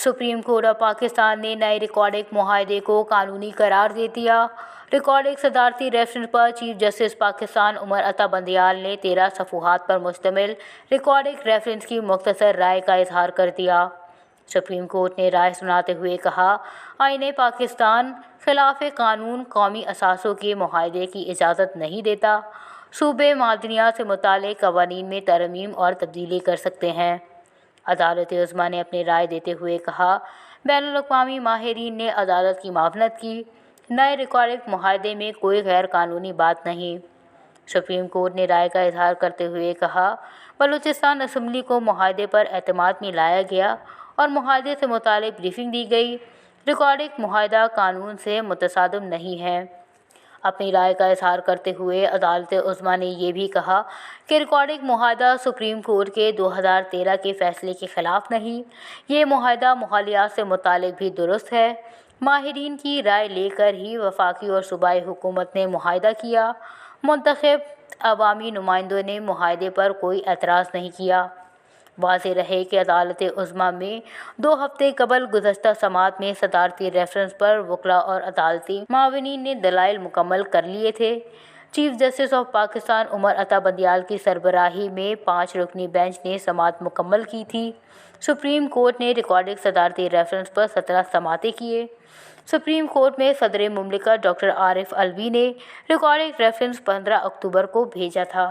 Supreme court of Pakistan ने नए recording मुआहदे को कानूनी करार दे दिया। रिकॉर्डिंग सदारती रेफरेंस पर चीफ जस्टिस पाकिस्तान उमर अता बंदियाल ने 13 सफ़ूहात पर मुश्तमिल रिकॉर्डिंग रेफरेंस की मुख्तसर राय का इजहार कर दिया। सुप्रीम कोर्ट ने राय सुनाते हुए कहा, आईन पाकिस्तान खिलाफ कानून कौमी असासों के मुआहदे की इजाज़त नहीं देता। सूबे मादनियात से मुताल्लिक़ क़वानीन में तरमीम और तब्दीली कर सकते हैं। अदालत उज़्मा ने अपनी राय देते हुए कहा, बैनुल अक़वामी माहिरीन ने अदालत की मावनत की। नए रिकॉर्डिंग मुआहदे में कोई गैर कानूनी बात नहीं। सुप्रीम कोर्ट ने राय का इजहार करते हुए कहा, बलूचिस्तान असम्बली को मुआहदे पर एतमाद में लाया गया और मुआहदे से मुताल्लिक़ ब्रीफिंग दी गई। रिकॉर्डिंग मुआहदा कानून से मुतसादिम नहीं है। अपनी राय का इजहार करते हुए अदालत उज़्मा ने यह भी कहा कि रिकॉर्डिंग मुआहदा सुप्रीम कोर्ट के 2013 के फैसले के ख़िलाफ़ नहीं। ये मुआहदा माहौलियात से मुताल्लिक़ भी दुरुस्त है। माहिरीन की राय लेकर ही वफाकी और सूबाई हुकूमत ने मुआहदा किया। मुंतखब अवामी नुमाइंदों ने मुआहदे पर कोई एतराज़ नहीं किया। वाज़ेह रहे कि अदालत उज़्मा में 2 हफ्ते कबल गुज़श्ता समाअत में सदारती रेफरेंस पर वकला और अदालती माविनीन ने दलाइल मुकम्मल कर लिए थे। Chief justice of Pakistan Umar Ata Bandial की सरबराही में 5 रुकनी बेंच ने समाअत मुकम्मल की थी। सुप्रीम कोर्ट ने रिकॉर्डिंग सदारती रेफरेंस पर 17 समाअतें किए। सुप्रीम कोर्ट में सदर मुमलिकत डॉक्टर आरिफ अलवी ने रिकॉर्डिंग रेफरेंस 15 अक्टूबर को भेजा था।